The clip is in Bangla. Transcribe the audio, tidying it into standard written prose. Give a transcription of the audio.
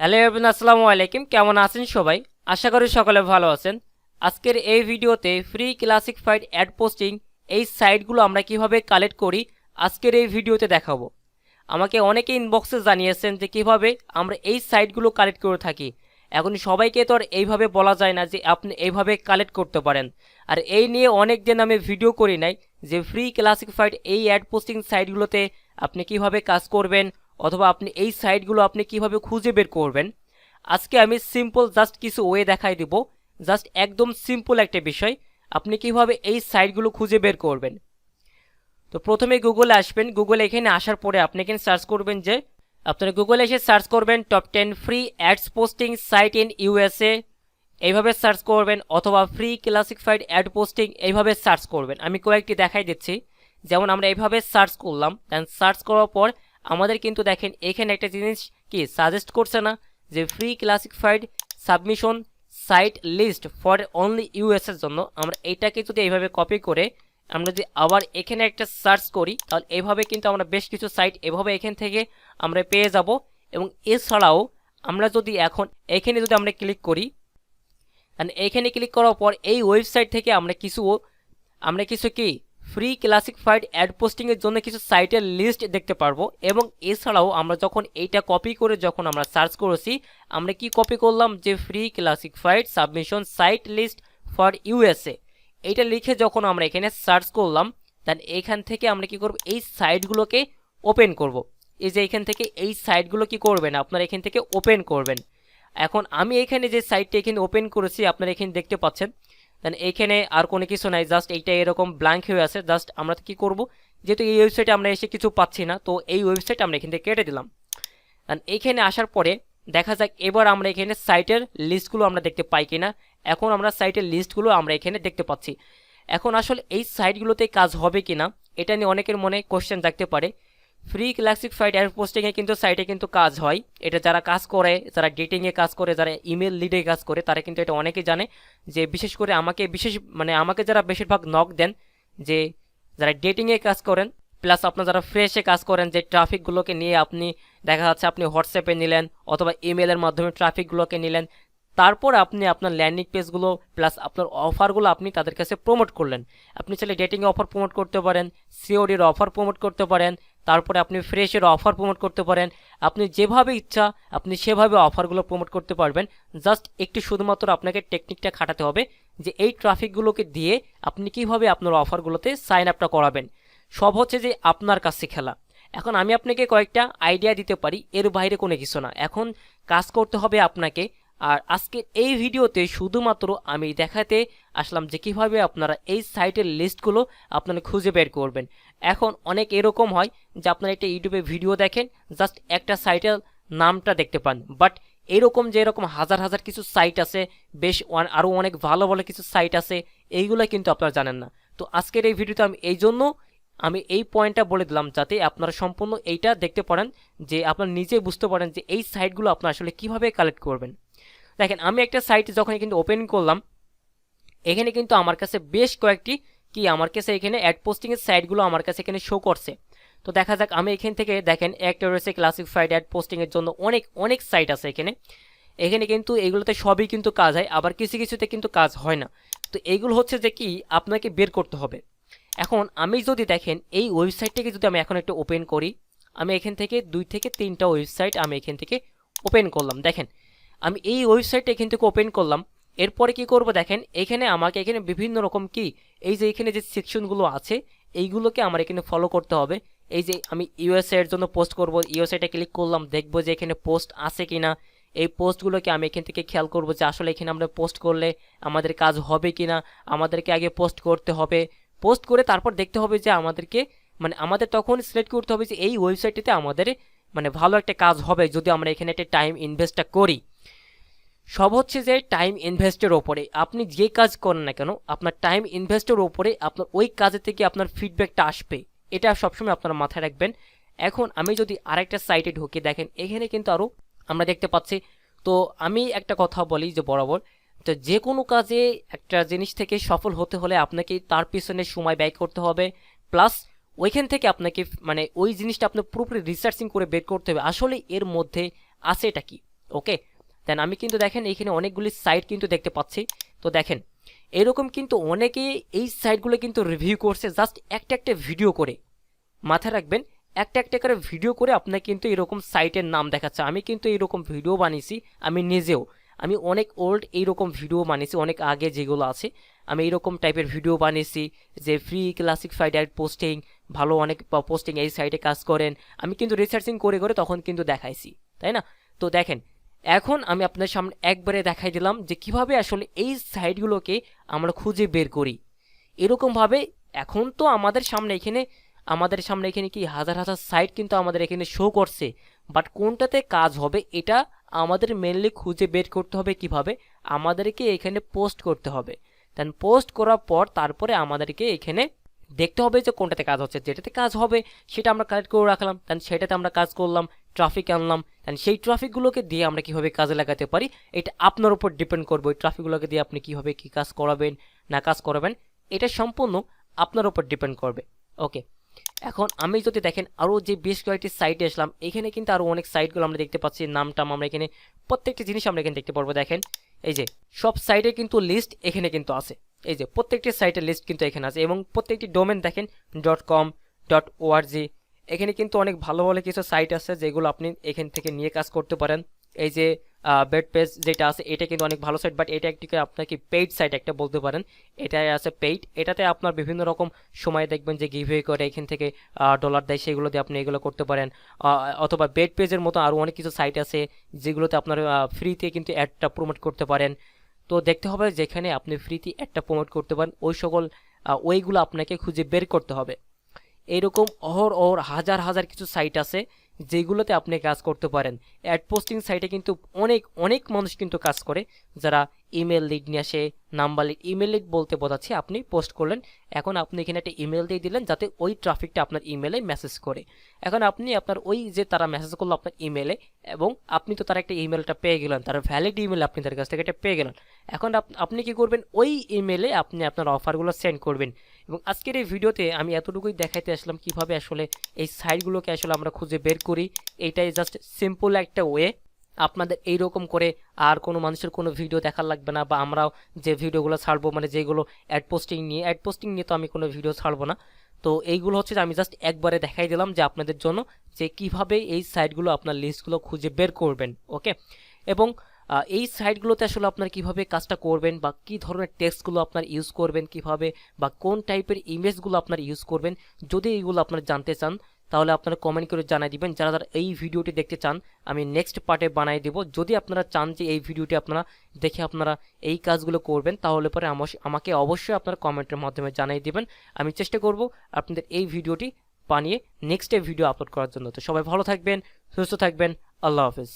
হ্যালো এভরিওয়ান, আসসালামু আলাইকুম। কেমন আছেন সবাই? আশা করি সকলে ভালো আছেন। আজকের এই ভিডিওতে ফ্রি ক্লাসিফাইড অ্যাড পোস্টিং এই সাইটগুলো আমরা কিভাবে কালেক্ট করি আজকের এই ভিডিওতে দেখাবো। আমাকে অনেকে ইনবক্সে জানিয়েছেন যে কিভাবে আমরা এই সাইটগুলো কালেক্ট করে থাকি। এখন সবাইকে তো আর এইভাবে বলা যায় না যে আপনি এইভাবে কালেক্ট করতে পারেন। আর এই নিয়ে অনেক দিন আমি ভিডিও করি নাই যে ফ্রি ক্লাসিফাইড এই অ্যাড পোস্টিং সাইটগুলোতে আপনি কিভাবে কাজ করবেন অথবা আপনি এই সাইটগুলো আপনি কিভাবে খুঁজে বের করবেন। আজকে আমি সিম্পল জাস্ট কিছু ওয়ে দেখাই দিব, জাস্ট একদম সিম্পল একটা বিষয় আপনি কিভাবে এই সাইটগুলো খুঁজে বের করবেন। তো প্রথমে গুগলে আসবেন। গুগলে এখানে আসার পরে আপনি এখানে সার্চ করবেন যে আপনারা গুগলে এসে সার্চ করবেন top 10 free ads posting site in USA, এইভাবে সার্চ করবেন, অথবা ফ্রি ক্লাসিফাইড অ্যাড পোস্টিং এইভাবে সার্চ করবেন। আমি কয়েকটি দেখাই দিচ্ছি। যেমন আমরা এইভাবে সার্চ করলাম, দেন সার্চ করার পর আমাদের কিন্তু দেখেন এখানে একটা জিনিস কি সাজেস্ট করছে না যে free classified submission site list for only US এর জন্য। আমরা এইটাকে যদি এইভাবে কপি করে আমরা যদি আবার এখানে একটা সার্চ করি তাহলে এইভাবে কিন্তু আমরা বেশ কিছু সাইট এভাবে এখান থেকে আমরা পেয়ে যাব। এবং এছাড়াও আমরা যদি এখন এখানে যদি আমরা ক্লিক করি, এখানে ক্লিক করার পর এই ওয়েবসাইট থেকে আমরা কিছু কি ফ্রি ক্লাসিফাইড অ্যাড পোস্টিংয়ের জন্য কিছু সাইটের লিস্ট দেখতে পারবো। এবং এছাড়াও আমরা যখন এইটা কপি করে যখন আমরা সার্চ করেছি, আমরা কি কপি করলাম যে free classified submission site list for USA, এইটা লিখে যখন আমরা এখানে সার্চ করলাম, দেন এখান থেকে আমরা কি করব এই সাইটগুলোকে ওপেন করব। এই যে এখান থেকে এই সাইটগুলো কি করবেন আপনারা এখান থেকে ওপেন করবেন। এখন আমি এখানে যে সাইটটা এখানে ওপেন করেছি আপনারা এখানে দেখতে পাচ্ছেন, দেন এইখানে আর কোনো কিছু নাই, জাস্ট এইটা এরকম ব্ল্যাঙ্ক হয়ে আছে। জাস্ট আমরা কি করব, যেহেতু এই ওয়েবসাইটে আমরা এসে কিছু পাচ্ছি না, তো এই ওয়েবসাইট আমরা এখান থেকে কেটে দিলাম। দেন এইখানে আসার পরে দেখা যাক এবার আমরা এখানে সাইটের লিস্টগুলো আমরা দেখতে পাই কিনা। এখন আমরা সাইটের লিস্টগুলো আমরা এখানে দেখতে পাচ্ছি। এখন আসলে এই সাইটগুলোতে কাজ হবে কিনা এটা নিয়ে অনেকের মনে কোশ্চেন থাকতে পারে। ফ্রি ক্লাসিফাইড অ্যাড পোস্টিংয়ে কিন্তু সাইটে কিন্তু কাজ হয়। এটা যারা কাজ করে, যারা ডেটিংয়ে কাজ করে, যারা ইমেল লিডে কাজ করে, তারা কিন্তু এটা অনেকেই জানে। যে বিশেষ করে আমাকে যারা বেশিরভাগ নক দেন, যে যারা ডেটিংয়ে কাজ করেন প্লাস আপনার যারা ফ্রেশে কাজ করেন, যে ট্রাফিকগুলোকে নিয়ে আপনি দেখা যাচ্ছে আপনি হোয়াটসঅ্যাপে নিলেন অথবা ইমেলের মাধ্যমে ট্রাফিকগুলোকে নিলেন, তারপর আপনি আপনার ল্যান্ডিং পেজগুলো প্লাস আপনার অফারগুলো আপনি তাদের কাছে প্রমোট করলেন। আপনি চাইলে ডেটিংয়ে অফার প্রমোট করতে পারেন, সিওডির অফার প্রমোট করতে পারেন, তারপরে আপনি ফ্রেশের অফার প্রমোট করতে পারেন। আপনি যেভাবে ইচ্ছা আপনি সেভাবে অফারগুলো প্রমোট করতে পারবেন। জাস্ট একটু শুধুমাত্র আপনাকে টেকনিকটা খাটাতে হবে যে এই ট্রাফিকগুলোকে দিয়ে আপনি কিভাবে আপনার অফারগুলোতে সাইন আপটা করাবেন। সব হচ্ছে যে আপনার কাছে খেলা। এখন আমি আপনাকে কয়েকটা আইডিয়া দিতে পারি, এর বাইরে কোনো কিছু না। এখন কাজ করতে হবে আপনাকে। আর আজকের এই ভিডিওতে শুধুমাত্র আমি দেখাতে আসলাম যে কিভাবে আপনারা এই সাইটের লিস্টগুলো আপনারা খুঁজে বের করবেন। এখন অনেক এরকম হয় যে আপনারা একটা ইউটিউবে ভিডিও দেখেন, জাস্ট একটা সাইটের নামটা দেখতে পান, বাট এরকম যে এরকম হাজার হাজার কিছু সাইট আছে, বেশ আরও অনেক ভালো ভালো কিছু সাইট আছে, এইগুলো কিন্তু আপনারা জানেন না। তো আজকের এই ভিডিওতে আমি এই পয়েন্টটা বলে দিলাম যাতে আপনারা সম্পূর্ণ এইটা দেখতে পারেন, যে আপনারা নিজে বুঝতে পারেন যে এই সাইটগুলো আপনারা আসলে কিভাবে কালেক্ট করবেন। দেখেন আমি একটা সাইট যখন কিন্তু ওপেন করলাম, এখানে কিন্তু আমার কাছে বেশ কয়েকটি আমার কাছে এখানে অ্যাড পোস্টিংয়ের সাইটগুলো আমার কাছে এখানে শো করছে। তো দেখা যাক আমি এখান থেকে দেখেন একটা রয়েছে ক্লাসিফাইড অ্যাড পোস্টিংয়ের জন্য অনেক অনেক সাইট আছে এখানে কিন্তু এগুলোতে সবই কিন্তু কাজ হয়, আবার কিছু কিছুতে কিন্তু কাজ হয় না। তো এইগুলো হচ্ছে যে আপনাকে বের করতে হবে। এখন আমি যদি দেখেন এই ওয়েবসাইটটাকে যদি আমি এখন একটু ওপেন করি, আমি এখান থেকে 2 থেকে 3টা ওয়েবসাইট আমি এখান থেকে ওপেন করলাম। দেখেন আমি এই ওয়েবসাইটটা এখান থেকে ওপেন করলাম। এরপরে কি করব, দেখেন এখানে আমাকে এখানে বিভিন্ন রকম এই যে এখানে যে সেকশনগুলো আছে এইগুলোকে আমার এখানে ফলো করতে হবে। এই যে আমি ইউএসএ এর জন্য পোস্ট করব, ইউএসএটা ক্লিক করলাম, দেখব যে এখানে পোস্ট আছে কিনা। এই পোস্টগুলোকে আমি এখান থেকে খেয়াল করব যে আসলে এখানে আমরা পোস্ট করলে আমাদের কাজ হবে কিনা। আমাদেরকে আগে পোস্ট করতে হবে, পোস্ট করে তারপর দেখতে হবে যে আমাদের তখন সিলেক্ট করতে হবে যে এই ওয়েবসাইটটিতে আমাদের ভালো একটা কাজ হবে যদি আমরা এখানে একটা টাইম ইনভেস্টটা করি। সব হচ্ছে যে টাইম ইনভেস্টের ওপরে, আপনি যে কাজ করেন না কেন আপনার টাইম ইনভেস্টের ওপরে আপনার ওই কাজের থেকে আপনার ফিডব্যাকটা আসবে, এটা সবসময় আপনারা মাথায় রাখবেন। এখন আমি যদি আরেকটা সাইটে ঢুকি, দেখেন এখানে কিন্তু আরও আমরা দেখতে পাচ্ছি। তো আমি একটা কথা বলি যে বরাবর, তো যে কোনো কাজে একটা জিনিস থেকে সফল হতে হলে আপনাকে তার পিছনে সময় ব্যয় করতে হবে, প্লাস ওইখান থেকে আপনাকে ওই জিনিসটা আপনার পুরোপুরি রিসার্চিং করে বের করতে হবে আসলে এর মধ্যে আছে এটা কি। ওকে, দেন আমি কিন্তু দেখেন এখানে অনেকগুলি সাইট কিন্তু দেখতে পাচ্ছি। তো দেখেন এরকম কিন্তু অনেকে এই সাইটগুলো কিন্তু রিভিউ করছে জাস্ট একটা একটা ভিডিও করে। মাথায় রাখবেন, একটা একটা করে ভিডিও করে আপনার কিন্তু এরকম সাইটের নাম দেখাচ্ছে। আমি কিন্তু এরকম ভিডিও বানিয়েছি, আমি নিজেও আমি অনেক ওল্ড এইরকম ভিডিও বানিয়েছি, অনেক আগে যেগুলো আছে আমি এইরকম টাইপের ভিডিও বানিয়েছি যে ফ্রি ক্লাসিফাইড অ্যাড পোস্টিং, ভালো অনেক পোস্টিং এই সাইটে কাজ করেন। আমি কিন্তু রিসার্চিং করে করে তখন কিন্তু দেখাইছি, তাই না? তো দেখেন এখন আমি আপনার সামনে একবারে দেখাই দিলাম যে কিভাবে আসলে এই সাইটগুলোকে আমরা খুঁজে বের করি এরকমভাবে। এখন তো আমাদের সামনে এখানে কি হাজার হাজার সাইট কিন্তু আমাদের এখানে শো করছে, বাট কোনটাতে কাজ হবে এটা আমাদের মেনলি খুঁজে বের করতে হবে। কিভাবে? আমাদেরকে এখানে পোস্ট করতে হবে। দেন পোস্ট করার পর তারপরে আমাদেরকে এখানে দেখতে হবে যে কোনটাতে কাজ হচ্ছে। যেটাতে কাজ হবে সেটা আমরা কালেক্ট করে রাখলাম, দেন সেটাতে আমরা কাজ করলাম, ট্রাফিক আনলাম। দেন সেই ট্রাফিকগুলোকে দিয়ে আমরা কিভাবে কাজে লাগাতে পারি এটা আপনার উপর ডিপেন্ড করবে। ওই ট্রাফিকগুলোকে দিয়ে আপনি কিভাবে কি কাজ করাবেন না কাজ করাবেন এটা সম্পূর্ণ আপনার উপর ডিপেন্ড করবে। ওকে, এখন আমি যদি দেখেন আরও যে বেশ কয়েকটি সাইটে আসলাম, এখানে কিন্তু আরও অনেক সাইটগুলো আমরা দেখতে পাচ্ছি, নামটাম আমরা এখানে প্রত্যেকটি জিনিস আমরা এখানে দেখতে পারবো। দেখেন এই যে সব সাইটে কিন্তু লিস্ট এখানে কিন্তু আছে, এই যে প্রত্যেকটি সাইটের লিস্ট কিন্তু এখানে আছে এবং প্রত্যেকটি ডোমেন দেখেন .com .org। এখানে কিন্তু অনেক ভালো ভালো কিছু সাইট আছে যেগুলো আপনি এখান থেকে নিয়ে কাজ করতে পারেন। এই যে বেড পেজ যেটা আছে এটা কিন্তু অনেক ভালো সাইট, বাট এটা একটিকে আপনাকে পেইড সাইট একটা বলতে পারেন। এটাই আছে পেইড, এটাতে আপনার বিভিন্ন রকম সময় দেখবেন যে গিভওয়ে করে এখান থেকে ডলার দেয়, সেগুলো দিয়ে আপনি এগুলো করতে পারেন। অথবা বেড পেজের মতো আরও অনেক কিছু সাইট আছে যেগুলোতে আপনার ফ্রিতে কিন্তু অ্যাডটা প্রমোট করতে পারেন। তো দেখতে হবে যেখানে আপনি ফ্রিতে অ্যাডটা প্রমোট করতে পারেন ওই সকল ওইগুলো আপনাকে খুঁজে বের করতে হবে। এইরকম অহর হাজার হাজার কিছু সাইট আছে যেগুলোতে আপনি কাজ করতে পারেন। অ্যাড পোস্টিং সাইটে কিন্তু অনেক অনেক মানুষ কিন্তু কাজ করে, যারা ইমেল লিড নিয়ে আসে, নাম্বার লিড। ইমেল লিড বলতে বোঝাচ্ছি আপনি পোস্ট করলেন, এখন আপনি এখানে একটা ইমেল দিয়ে দিলেন যাতে ওই ট্রাফিকটা আপনার ইমেলে মেসেজ করে। এখন আপনি আপনার ওই যে তারা মেসেজ করলো আপনার ইমেলে এবং আপনি তো তার একটা ইমেলটা পেয়ে গেলেন, তার ভ্যালিড ইমেল আপনি তার কাছ থেকে এটা পেয়ে গেলেন। এখন আপনি কি করবেন, ওই ইমেলে আপনি আপনার অফারগুলো সেন্ড করবেন। এবং আজকের এই ভিডিওতে আমি এতটুকুই দেখাইতে আসলাম কিভাবে আসলে এই সাইটগুলোকে আসলে আমরা খুঁজে বের করি। এইটাই জাস্ট সিম্পল একটা ওয়ে। আপনাদের এইরকম করে আর কোনো মানুষের কোনো ভিডিও দেখার লাগবে না, বা আমরাও যে ভিডিওগুলো ছাড়বো মানে যেগুলো অ্যাড পোস্টিং নিয়ে তো আমি কোনো ভিডিও ছাড়বো না। তো এইগুলো হচ্ছে যে আমি জাস্ট একবারে দেখাই দিলাম যে আপনাদের জন্য যে কিভাবে এই সাইটগুলো আপনার লিস্টগুলো খুঁজে বের করবেন। ওকে, এবং এই সাইটগুলোতে আসলে আপনার কিভাবে কাজটা করবেন বা কি ধরনের টেক্সটগুলো আপনার ইউজ করবেন কিভাবে, বা কোন টাইপের ইমেজগুলো আপনার ইউজ করবেন, যদি এইগুলো আপনারা জানতে চান তাহলে আপনারা কমেন্ট করে জানাই দিবেন। যারা যারা এই ভিডিওটি দেখতে চান আমি নেক্সট পার্টে বানাই দেব। যদি আপনারা চান যে এই ভিডিওটি আপনারা দেখে আপনারা এই কাজগুলো করবেন তাহলে পরে আমাকে অবশ্যই আপনারা কমেন্টের মাধ্যমে জানাই দিবেন। আমি চেষ্টা করব আপনাদের এই ভিডিওটি বানিয়ে নেক্সট ভিডিও আপলোড করার জন্য। তো সবাই ভালো থাকবেন, সুস্থ থাকবেন, আল্লাহ হাফেজ।